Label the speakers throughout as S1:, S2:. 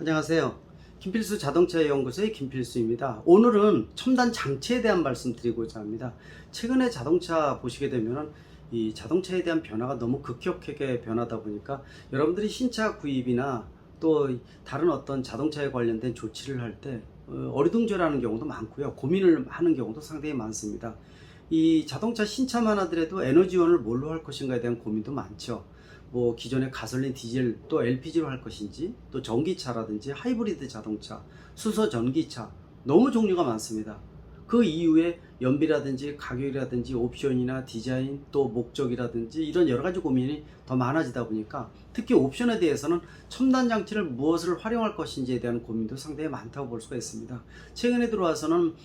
S1: 안녕하세요. 김필수 자동차 연구소의 김필수입니다. 오늘은 첨단 장치에 대한 말씀 드리고자 합니다. 최근에 자동차 보시게 되면 이 자동차에 대한 변화가 너무 급격하게 변하다 보니까 여러분들이 신차 구입이나 또 다른 어떤 자동차에 관련된 조치를 할 때 어리둥절하는 경우도 많고요. 고민을 하는 경우도 상당히 많습니다. 이 자동차 신차만 하더라도 에너지원을 뭘로 할 것인가에 대한 고민도 많죠. 뭐 기존의 가솔린, 디젤, 또 LPG로 할 것인지, 또 전기차라든지 하이브리드 자동차, 수소 전기차, 너무 종류가 많습니다. 그 이후에 연비라든지 가격이라든지 옵션이나 디자인, 또 목적이라든지 이런 여러 가지 고민이 더 많아지다 보니까 특히 옵션에 대해서는 첨단 장치를 무엇을 활용할 것인지에 대한 고민도 상당히 많다고 볼 수가 있습니다. 최근에 들어와서는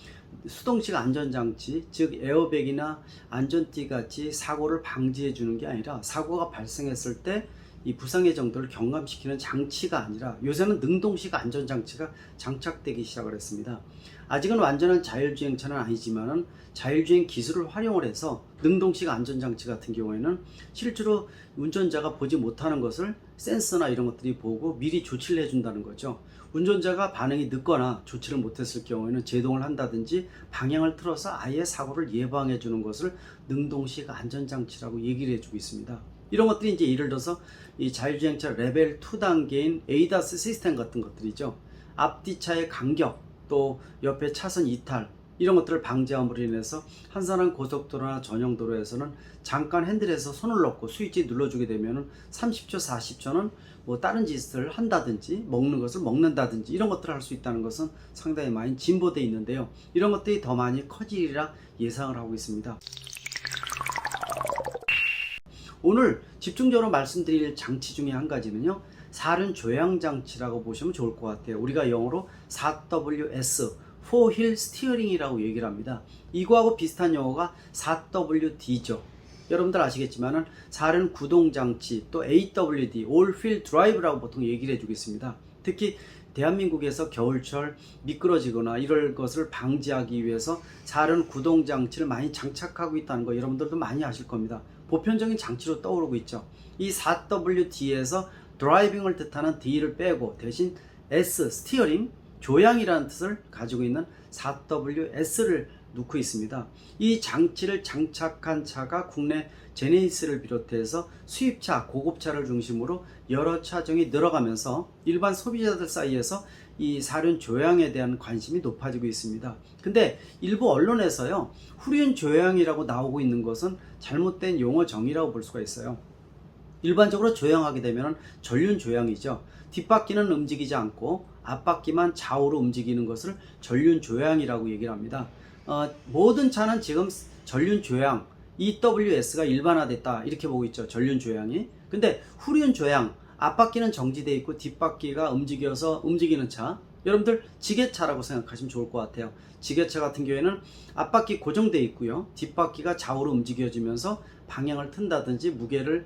S1: 수동식 안전장치, 즉 에어백이나 안전띠 같이 사고를 방지해 주는 게 아니라 사고가 발생했을 때 이 부상의 정도를 경감시키는 장치가 아니라 요새는 능동식 안전장치가 장착되기 시작을 했습니다. 아직은 완전한 자율주행차는 아니지만은 자율주행 기술을 활용을 해서 능동식 안전장치 같은 경우에는 실제로 운전자가 보지 못하는 것을 센서나 이런 것들이 보고 미리 조치를 해준다는 거죠. 운전자가 반응이 늦거나 조치를 못했을 경우에는 제동을 한다든지 방향을 틀어서 아예 사고를 예방해 주는 것을 능동식 안전장치라고 얘기를 해주고 있습니다. 이런 것들이 이제 예를 들어서 이 자율주행차 레벨 2 단계인 ADAS 시스템 같은 것들이죠. 앞뒤 차의 간격, 또 옆에 차선 이탈, 이런 것들을 방지함으로 인해서 한산한 고속도로나 전용도로에서는 잠깐 핸들에서 손을 넣고 스위치 눌러주게 되면은 30초, 40초는 뭐 다른 짓을 한다든지 먹는 것을 먹는다든지 이런 것들을 할 수 있다는 것은 상당히 많이 진보되어 있는데요. 이런 것들이 더 많이 커지리라 예상을 하고 있습니다. 오늘 집중적으로 말씀드릴 장치 중에 한 가지는요, 사륜 조향 장치라고 보시면 좋을 것 같아요. 우리가 영어로 4WS, 4휠 스티어링이라고 얘기를 합니다. 이거하고 비슷한 용어가 4WD죠. 여러분들 아시겠지만은 사륜 구동 장치, 또 AWD, All Wheel Drive라고 보통 얘기를 해주고 있습니다. 특히 대한민국에서 겨울철 미끄러지거나 이럴 것을 방지하기 위해서 사륜 구동 장치를 많이 장착하고 있다는 거 여러분들도 많이 아실 겁니다. 보편적인 장치로 떠오르고 있죠. 이 4WD에서 드라이빙을 뜻하는 D를 빼고 대신 S, 스티어링, 조향이라는 뜻을 가지고 있는 4WS를 넣고 있습니다. 이 장치를 장착한 차가 국내 제네시스를 비롯해서 수입차, 고급차를 중심으로 여러 차종이 늘어가면서 일반 소비자들 사이에서 이 사륜 조향에 대한 관심이 높아지고 있습니다. 근데 일부 언론에서요, 후륜 조향이라고 나오고 있는 것은 잘못된 용어 정의라고 볼 수가 있어요. 일반적으로 조향하게 되면 전륜 조향이죠. 뒷바퀴는 움직이지 않고 앞바퀴만 좌우로 움직이는 것을 전륜 조향이라고 얘기를 합니다. 모든 차는 지금 전륜 조향, EWS가 일반화됐다 이렇게 보고 있죠. 전륜 조향이. 근데 후륜 조향, 앞바퀴는 정지되어 있고 뒷바퀴가 움직여서 움직이는 차, 여러분들 지게차라고 생각하시면 좋을 것 같아요. 지게차 같은 경우에는 앞바퀴 고정되어 있고요, 뒷바퀴가 좌우로 움직여지면서 방향을 튼다든지 무게를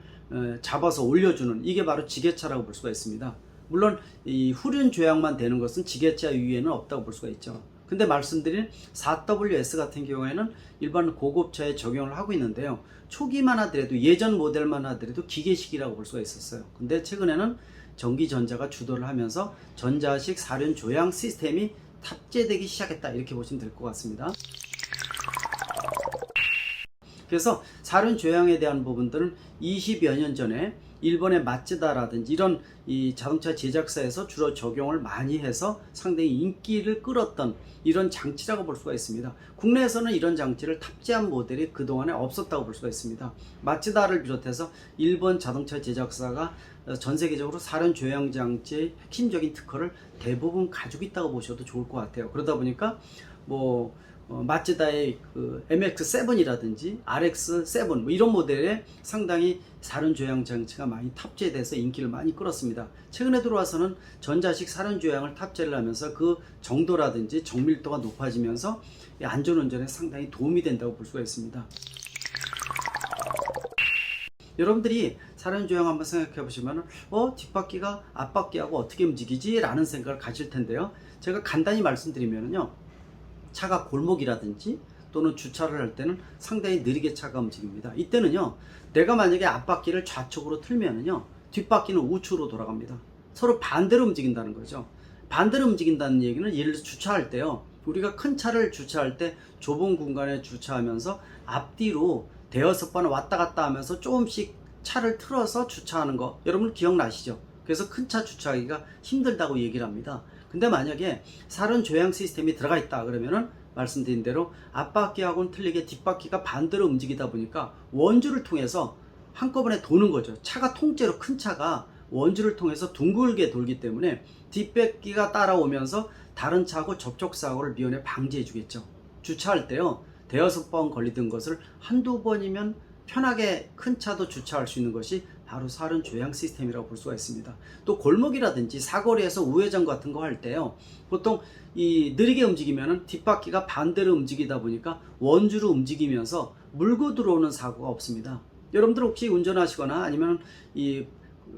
S1: 잡아서 올려주는, 이게 바로 지게차라고 볼 수가 있습니다. 물론 이 후륜 조향만 되는 것은 지게차 위에는 없다고 볼 수가 있죠. 근데 말씀드린 4WS 같은 경우에는 일반 고급차에 적용을 하고 있는데요, 초기만 하더라도, 예전 모델만 하더라도 기계식이라고 볼 수가 있었어요. 근데 최근에는 전기전자가 주도를 하면서 전자식 사륜 조향 시스템이 탑재되기 시작했다 이렇게 보시면 될 것 같습니다. 그래서 사륜 조향에 대한 부분들은 20여 년 전에 일본의 마츠다라든지 이런 이 자동차 제작사에서 주로 적용을 많이 해서 상당히 인기를 끌었던 이런 장치라고 볼 수가 있습니다. 국내에서는 이런 장치를 탑재한 모델이 그동안에 없었다고 볼 수가 있습니다. 마츠다를 비롯해서 일본 자동차 제작사가 전 세계적으로 사륜 조향 장치의 핵심적인 특허를 대부분 가지고 있다고 보셔도 좋을 것 같아요. 그러다 보니까 뭐 마츠다의 그 MX-7이라든지 RX-7 뭐 이런 모델에 상당히 사륜 조향 장치가 많이 탑재돼서 인기를 많이 끌었습니다. 최근에 들어와서는 전자식 사륜 조향을 탑재를 하면서 그 정도라든지 정밀도가 높아지면서 안전운전에 상당히 도움이 된다고 볼 수가 있습니다. 여러분들이 사륜 조향 한번 생각해 보시면 뒷바퀴가 앞바퀴하고 어떻게 움직이지? 라는 생각을 가질 텐데요. 제가 간단히 말씀드리면요, 차가 골목이라든지 또는 주차를 할 때는 상당히 느리게 차가 움직입니다. 이때는요, 내가 만약에 앞바퀴를 좌측으로 틀면은요, 뒷바퀴는 우측으로 돌아갑니다. 서로 반대로 움직인다는 거죠. 반대로 움직인다는 얘기는 예를 들어 주차할 때요. 우리가 큰 차를 주차할 때 좁은 공간에 주차하면서 앞뒤로 대여섯 번 왔다 갔다 하면서 조금씩 차를 틀어서 주차하는 거 여러분 기억나시죠? 그래서 큰 차 주차하기가 힘들다고 얘기를 합니다. 근데 만약에 살은 조향 시스템이 들어가 있다 그러면은 말씀드린 대로 앞바퀴하고는 틀리게 뒷바퀴가 반대로 움직이다 보니까 원주를 통해서 한꺼번에 도는 거죠. 차가 통째로 큰 차가 원주를 통해서 둥글게 돌기 때문에 뒷바퀴가 따라오면서 다른 차하고 접촉사고를 미연에 방지해 주겠죠. 주차할 때요, 대여섯 번 걸리던 것을 한두 번이면 편하게 큰 차도 주차할 수 있는 것이 바로 살은 조향 시스템이라고 볼 수가 있습니다. 또 골목이라든지 사거리에서 우회전 같은 거 할 때요, 보통 이 느리게 움직이면은 뒷바퀴가 반대로 움직이다 보니까 원주로 움직이면서 물고 들어오는 사고가 없습니다. 여러분들 혹시 운전하시거나 아니면 이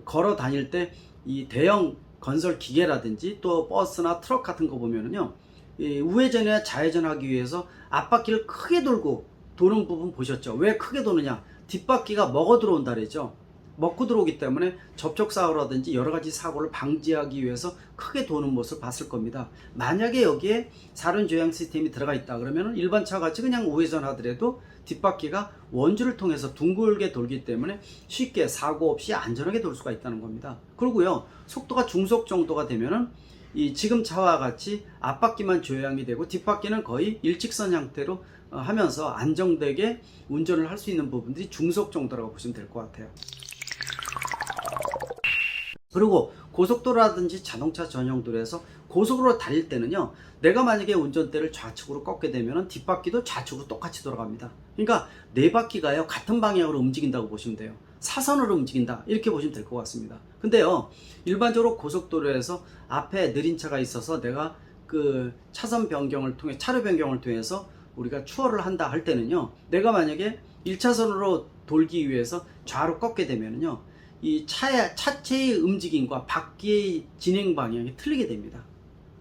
S1: 걸어 다닐 때 이 대형 건설 기계라든지 또 버스나 트럭 같은 거 보면은요, 이 우회전이나 좌회전하기 위해서 앞바퀴를 크게 돌고 도는 부분 보셨죠? 왜 크게 도느냐? 뒷바퀴가 먹어 들어온다 그랬죠. 먹고 들어오기 때문에 접촉사고라든지 여러가지 사고를 방지하기 위해서 크게 도는 모습을 봤을 겁니다. 만약에 여기에 살은 조향 시스템이 들어가 있다 그러면 일반 차같이 그냥 우회전 하더라도 뒷바퀴가 원주를 통해서 둥글게 돌기 때문에 쉽게 사고 없이 안전하게 돌 수가 있다는 겁니다. 그리고요, 속도가 중속 정도가 되면은 이 지금 차와 같이 앞바퀴만 조향이 되고 뒷바퀴는 거의 일직선 형태로 하면서 안정되게 운전을 할 수 있는 부분들이 중속 정도라고 보시면 될 것 같아요. 그리고 고속도로라든지 자동차 전용도로에서 고속으로 달릴 때는요, 내가 만약에 운전대를 좌측으로 꺾게 되면 뒷바퀴도 좌측으로 똑같이 돌아갑니다. 그러니까 네 바퀴가요 같은 방향으로 움직인다고 보시면 돼요. 사선으로 움직인다 이렇게 보시면 될 것 같습니다. 근데요, 일반적으로 고속도로에서 앞에 느린 차가 있어서 내가 그 차선 변경을 통해 차로 변경을 통해서 우리가 추월을 한다 할 때는요, 내가 만약에 1차선으로 돌기 위해서 좌로 꺾게 되면요, 이 차체의 움직임과 바퀴의 진행 방향이 틀리게 됩니다.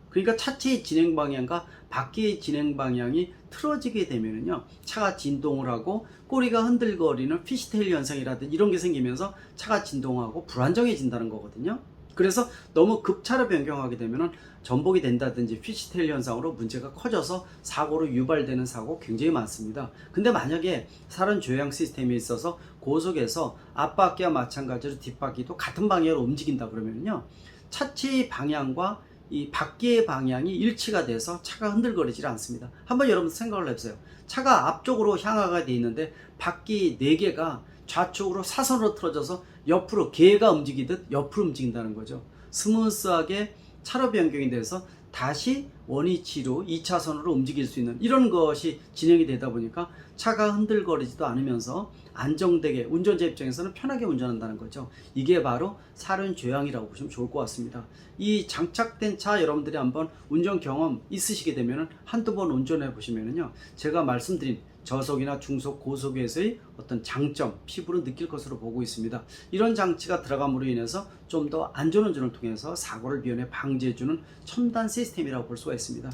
S1: 그러니까 차체의 진행 방향과 바퀴의 진행 방향이 틀어지게 되면요, 차가 진동을 하고 꼬리가 흔들거리는 피시테일 현상이라든지 이런 게 생기면서 차가 진동하고 불안정해진다는 거거든요. 그래서 너무 급차로 변경하게 되면 전복이 된다든지 피시테일 현상으로 문제가 커져서 사고로 유발되는 사고 굉장히 많습니다. 근데 만약에 살은 조향 시스템이 있어서 고속에서 앞바퀴와 마찬가지로 뒷바퀴도 같은 방향으로 움직인다 그러면요, 차체의 방향과 이 바퀴의 방향이 일치가 돼서 차가 흔들거리질 않습니다. 한번 여러분 생각을 해보세요. 차가 앞쪽으로 향하게 돼 있는데 바퀴 4개가 좌측으로 사선으로 틀어져서 옆으로 개가 움직이듯 옆으로 움직인다는 거죠. 스무스하게 차로 변경이 돼서 다시 원위치로 2차선으로 움직일 수 있는 이런 것이 진행이 되다 보니까 차가 흔들거리지도 않으면서 안정되게 운전자 입장에서는 편하게 운전한다는 거죠. 이게 바로 살은 조향이라고 보시면 좋을 것 같습니다. 이 장착된 차 여러분들이 한번 운전 경험 있으시게 되면 한두 번 운전해 보시면요, 제가 말씀드린 저속이나 중속, 고속에서의 어떤 장점, 피부로 느낄 것으로 보고 있습니다. 이런 장치가 들어감으로 인해서 좀 더 안전운전을 통해서 사고를 미연에 방지해주는 첨단 시스템이라고 볼 수가 있습니다.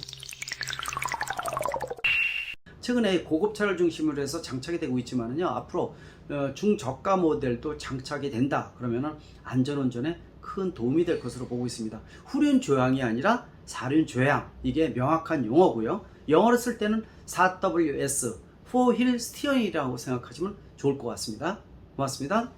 S1: 최근에 고급차를 중심으로 해서 장착이 되고 있지만요, 앞으로 중저가 모델도 장착이 된다 그러면 안전운전에 큰 도움이 될 것으로 보고 있습니다. 후륜 조향이 아니라 사륜 조향, 이게 명확한 용어고요. 영어로 쓸 때는 4WS, 4휠 스티어링이라고 생각하시면 좋을 것 같습니다. 고맙습니다.